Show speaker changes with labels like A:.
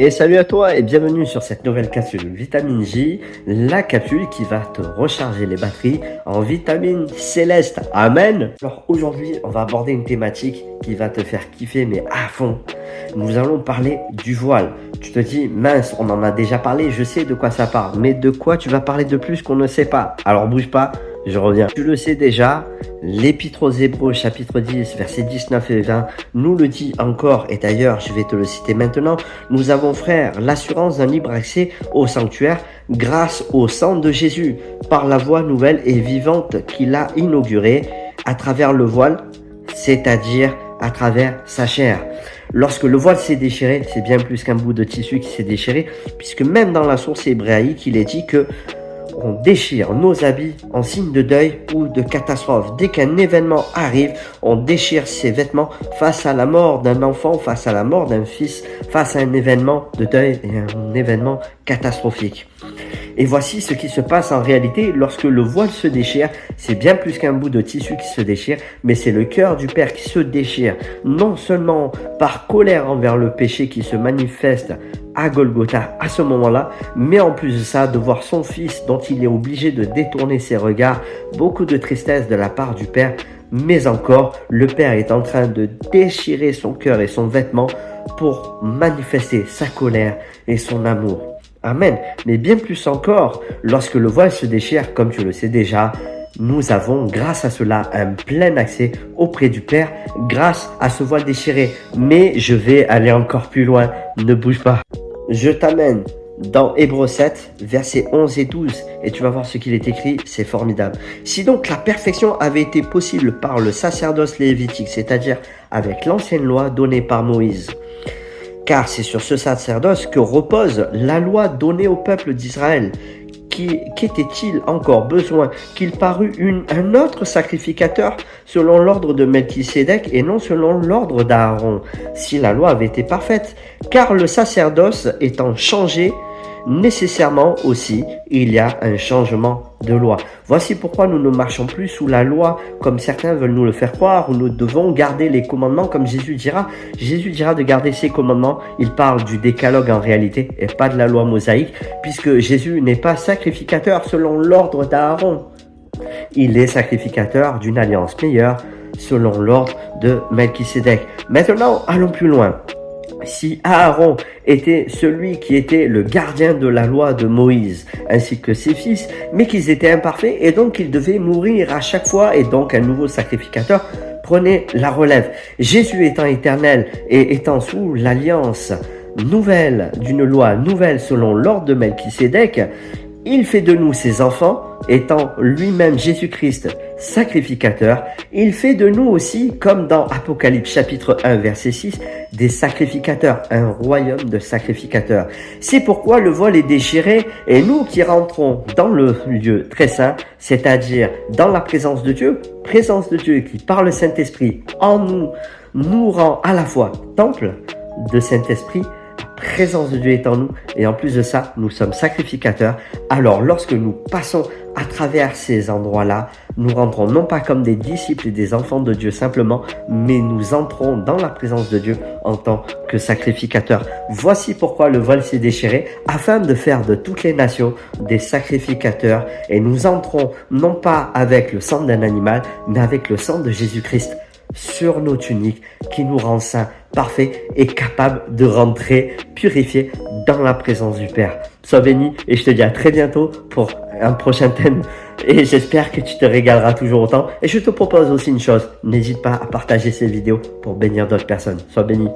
A: Et salut à toi et bienvenue sur cette nouvelle capsule Vitamine J, la capsule qui va te recharger les batteries en vitamines célestes. Amen. Alors aujourd'hui, on va aborder une thématique qui va te faire kiffer mais à fond. Nous allons parler du voile. Tu te dis, mince, on en a déjà parlé, je sais de quoi ça parle. Mais de quoi tu vas parler de plus qu'on ne sait pas? Alors bouge pas, je reviens. Tu le sais déjà, l'Épître aux Hébreux, chapitre 10, versets 19 et 20, nous le dit encore, et d'ailleurs, je vais te le citer maintenant. Nous avons, frères, l'assurance d'un libre accès au sanctuaire grâce au sang de Jésus, par la voie nouvelle et vivante qu'il a inaugurée à travers le voile, c'est-à-dire à travers sa chair. Lorsque le voile s'est déchiré, c'est bien plus qu'un bout de tissu qui s'est déchiré, puisque même dans la source hébraïque, il est dit que on déchire nos habits en signe de deuil ou de catastrophe. Dès qu'un événement arrive, on déchire ses vêtements face à la mort d'un enfant, face à la mort d'un fils, face à un événement de deuil et un événement catastrophique. Et voici ce qui se passe en réalité lorsque le voile se déchire. C'est bien plus qu'un bout de tissu qui se déchire, mais c'est le cœur du Père qui se déchire. Non seulement par colère envers le péché qui se manifeste à Golgotha à ce moment-là, mais en plus de ça, de voir son fils dont il est obligé de détourner ses regards, beaucoup de tristesse de la part du Père, mais encore, le Père est en train de déchirer son cœur et son vêtement pour manifester sa colère et son amour. Amen. Mais bien plus encore, lorsque le voile se déchire, comme tu le sais déjà, nous avons, grâce à cela, un plein accès auprès du Père, grâce à ce voile déchiré. Mais je vais aller encore plus loin, ne bouge pas. Je t'amène dans Hébreux 7, versets 11 et 12, et tu vas voir ce qu'il est écrit, c'est formidable. Si donc la perfection avait été possible par le sacerdoce lévitique, c'est-à-dire avec l'ancienne loi donnée par Moïse, car c'est sur ce sacerdoce que repose la loi donnée au peuple d'Israël. Qu'était-il encore besoin qu'il parût un autre sacrificateur selon l'ordre de Melchisédek et non selon l'ordre d'Aaron, si la loi avait été parfaite? Car le sacerdoce étant changé, nécessairement aussi, il y a un changement de loi. Voici pourquoi nous ne marchons plus sous la loi comme certains veulent nous le faire croire, où nous devons garder les commandements comme Jésus dira. Jésus dira de garder ses commandements. Il parle du décalogue en réalité et pas de la loi mosaïque, puisque Jésus n'est pas sacrificateur selon l'ordre d'Aaron. Il est sacrificateur d'une alliance meilleure selon l'ordre de Melchisédek. Maintenant, allons plus loin. Si Aaron était celui qui était le gardien de la loi de Moïse, ainsi que ses fils, mais qu'ils étaient imparfaits et donc ils devaient mourir à chaque fois et donc un nouveau sacrificateur prenait la relève. Jésus étant éternel et étant sous l'alliance nouvelle, d'une loi nouvelle selon l'ordre de Melchisédek, il fait de nous ses enfants, étant lui-même Jésus-Christ sacrificateur. Il fait de nous aussi, comme dans Apocalypse chapitre 1 verset 6, des sacrificateurs, un royaume de sacrificateurs. C'est pourquoi le voile est déchiré et nous qui rentrons dans le lieu très saint, c'est-à-dire dans la présence de Dieu qui par le Saint-Esprit en nous, nous rend à la fois temple de Saint-Esprit, présence de Dieu est en nous et en plus de ça, nous sommes sacrificateurs. Alors lorsque nous passons à travers ces endroits-là, nous rentrons non pas comme des disciples et des enfants de Dieu simplement, mais nous entrons dans la présence de Dieu en tant que sacrificateurs. Voici pourquoi le voile s'est déchiré, afin de faire de toutes les nations des sacrificateurs. Et nous entrons non pas avec le sang d'un animal, mais avec le sang de Jésus-Christ sur nos tuniques qui nous rend saints, parfaits et capables de rentrer purifiés dans la présence du Père. Sois béni et je te dis à très bientôt pour un prochain thème et j'espère que tu te régaleras toujours autant. Et je te propose aussi une chose, n'hésite pas à partager ces vidéos pour bénir d'autres personnes. Sois béni.